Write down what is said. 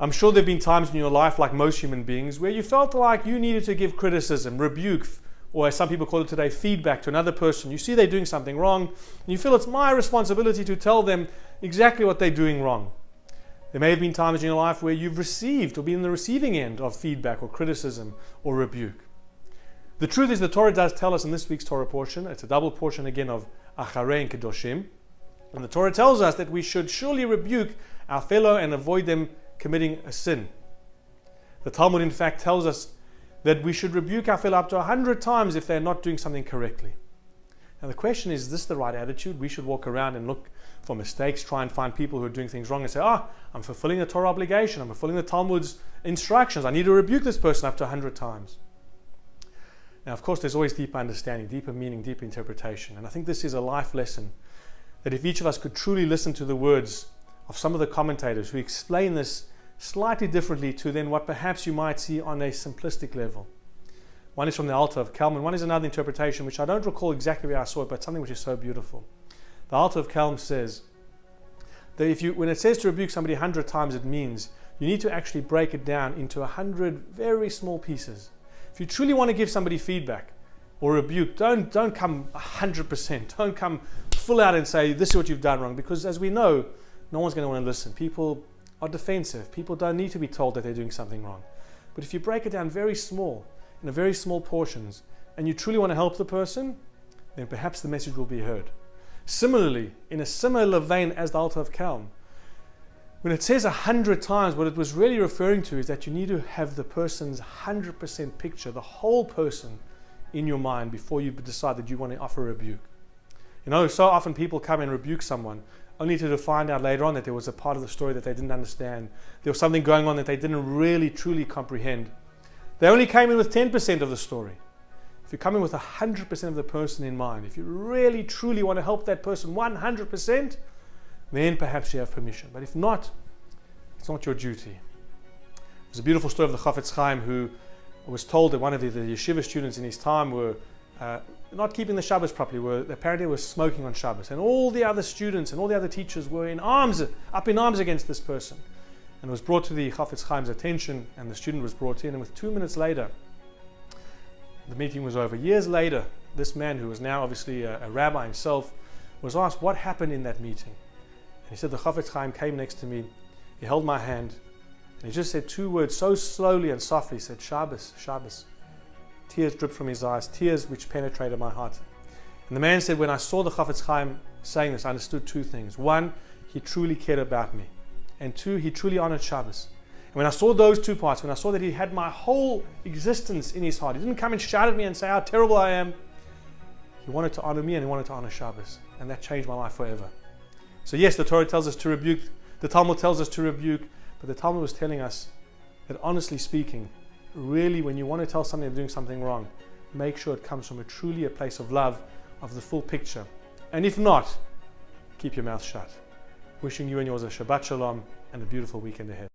I'm sure there have been times in your life, like most human beings, where you felt like you needed to give criticism, rebuke, or as some people call it today, feedback to another person. You see they're doing something wrong, and you feel it's my responsibility to tell them exactly what they're doing wrong. There may have been times in your life where you've received or been in the receiving end of feedback or criticism or rebuke. The truth is the Torah does tell us in this week's Torah portion, it's a double portion again of Acharei and Kedoshim, and the Torah tells us that we should surely rebuke our fellow and avoid them committing a sin. The Talmud in fact tells us that we should rebuke our fellow up to 100 times if they're not doing something correctly. Now the question is this the right attitude? We should walk around and look for mistakes, try and find people who are doing things wrong and say, I'm fulfilling the Torah obligation, I'm fulfilling the Talmud's instructions, I need to rebuke this person up to 100 times. Now of course there's always deeper understanding, deeper meaning, deeper interpretation, and I think this is a life lesson that if each of us could truly listen to the words of some of the commentators who explain this slightly differently to then what perhaps you might see on a simplistic level. One is from the Altar of Kelm, and one is another interpretation which I don't recall exactly where I saw it, but something which is so beautiful. The Altar of Kelm says that when it says to rebuke somebody 100 times, it means you need to actually break it down into 100 very small pieces. If you truly want to give somebody feedback or rebuke, don't come 100%. Don't come full out and say this is what you've done wrong, because as we know, no one's going to want to listen. People are defensive. People don't need to be told that they're doing something wrong. But if you break it down very small, in a very small portions, and you truly want to help the person, then perhaps the message will be heard. Similarly, in a similar vein as the Altar of Kelm, when it says 100 times, what it was really referring to is that you need to have the person's 100% picture, the whole person in your mind before you decide that you want to offer a rebuke. You know, so often people come and rebuke someone only to find out later on that there was a part of the story that they didn't understand. There was something going on that they didn't really truly comprehend. They only came in with 10% of the story. If you come in with 100% of the person in mind, if you really truly want to help that person 100%, then perhaps you have permission. But if not, it's not your duty. There's a beautiful story of the Chafetz Chaim who was told that one of the yeshiva students in his time were not keeping the Shabbos properly, apparently were smoking on Shabbos. And all the other students and all the other teachers were up in arms against this person. And it was brought to the Chafetz Chaim's attention, and the student was brought in, and with 2 minutes later, the meeting was over. Years later, this man, who was now obviously a rabbi himself, was asked what happened in that meeting. And he said, the Chafetz Chaim came next to me, he held my hand, and he just said 2 words so slowly and softly. He said, Shabbos, Shabbos. Tears dripped from his eyes, tears which penetrated my heart. And the man said, when I saw the Chafetz Chaim saying this, I understood 2 things. 1, he truly cared about me. And 2, he truly honored Shabbos. And when I saw those 2 parts, when I saw that he had my whole existence in his heart, he didn't come and shout at me and say how terrible I am. He wanted to honor me and he wanted to honor Shabbos. And that changed my life forever. So yes, the Torah tells us to rebuke, the Talmud tells us to rebuke, but the Talmud was telling us that honestly speaking, really when you want to tell somebody they're doing something wrong, make sure it comes from a place of love, of the full picture. And if not, keep your mouth shut. Wishing you and yours a Shabbat Shalom and a beautiful weekend ahead.